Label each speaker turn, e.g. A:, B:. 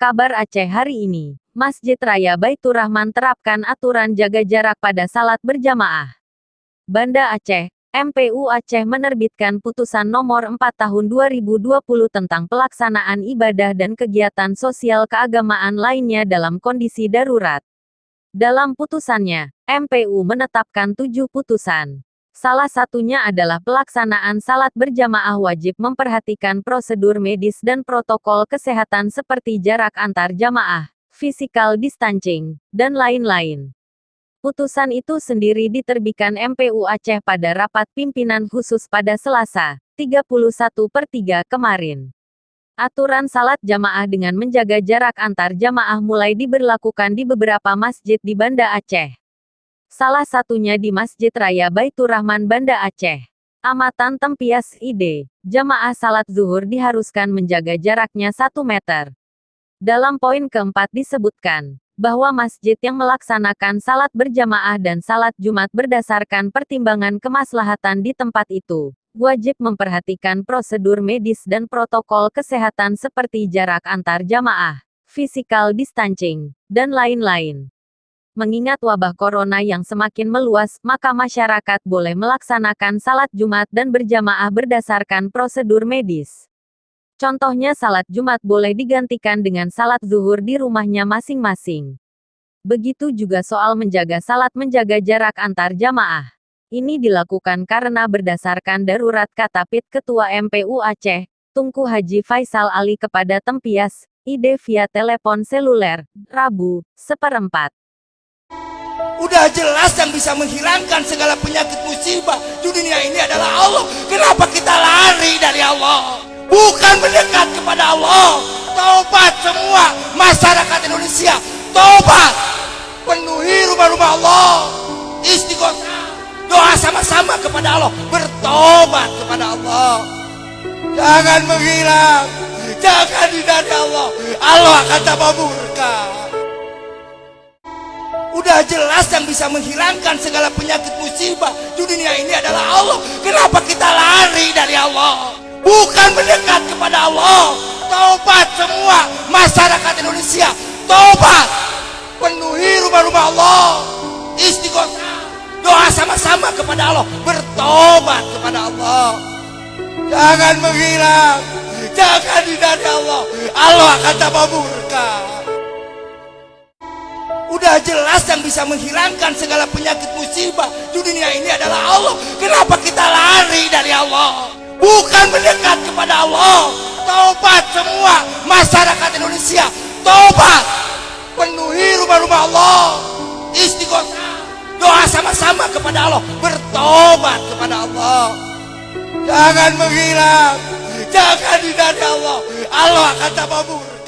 A: Kabar Aceh hari ini, Masjid Raya Baitur Rahman terapkan aturan jaga jarak pada salat berjamaah. Banda Aceh, MPU Aceh menerbitkan putusan nomor 4 tahun 2020 tentang pelaksanaan ibadah dan kegiatan sosial keagamaan lainnya dalam kondisi darurat. Dalam putusannya, MPU menetapkan 7 putusan. Salah satunya adalah pelaksanaan salat berjamaah wajib memperhatikan prosedur medis dan protokol kesehatan seperti jarak antar jamaah, physical distancing, dan lain-lain. Putusan itu sendiri diterbitkan MPU Aceh pada rapat pimpinan khusus pada Selasa, 31/3 kemarin. Aturan salat jamaah dengan menjaga jarak antar jamaah mulai diberlakukan di beberapa masjid di Banda Aceh. Salah satunya di Masjid Raya Baitur Rahman Banda Aceh. Amatan Tempias ID, jamaah salat zuhur diharuskan menjaga jaraknya 1 meter. Dalam poin keempat disebutkan, bahwa masjid yang melaksanakan salat berjamaah dan salat Jumat berdasarkan pertimbangan kemaslahatan di tempat itu, wajib memperhatikan prosedur medis dan protokol kesehatan seperti jarak antar jamaah, physical distancing, dan lain-lain. Mengingat wabah corona yang semakin meluas, maka masyarakat boleh melaksanakan salat Jumat dan berjamaah berdasarkan prosedur medis. Contohnya salat Jumat boleh digantikan dengan salat zuhur di rumahnya masing-masing. Begitu juga soal menjaga jarak antar jamaah. Ini dilakukan karena berdasarkan darurat, kata PIT Ketua MPU Aceh, Tunku Haji Faisal Ali kepada Tempias ID via telepon seluler, Rabu, 1/4.
B: Udah jelas yang bisa menghilangkan segala penyakit musibah di dunia ini adalah Allah. Kenapa kita lari dari Allah? Bukan mendekat kepada Allah. Taubat semua masyarakat Indonesia. Taubat. Penuhi rumah-rumah Allah. Istighosah. Doa sama-sama kepada Allah. Bertobat kepada Allah. Jangan menghilang. Jangan hindari Allah. Allah akan tambah murka. Udah jelas yang bisa menghilangkan segala penyakit musibah di dunia ini adalah Allah. Kenapa kita lari dari Allah? Bukan mendekat kepada Allah. Taubat semua masyarakat Indonesia. Taubat. Penuhi rumah-rumah Allah. Istighosah. Doa sama-sama kepada Allah. Bertobat kepada Allah. Jangan menghilang. Jangan hindari Allah. Allah akan tambah murka. Udah jelas yang bisa menghilangkan segala penyakit musibah di dunia ini adalah Allah. Kenapa kita lari dari Allah? Bukan mendekat kepada Allah. Taubat semua masyarakat Indonesia. Taubat. Penuhi rumah-rumah Allah. Istighosah. Doa sama-sama kepada Allah. Bertobat kepada Allah. Jangan menghilang. Jangan hindari Allah. Allah akan tambah murka.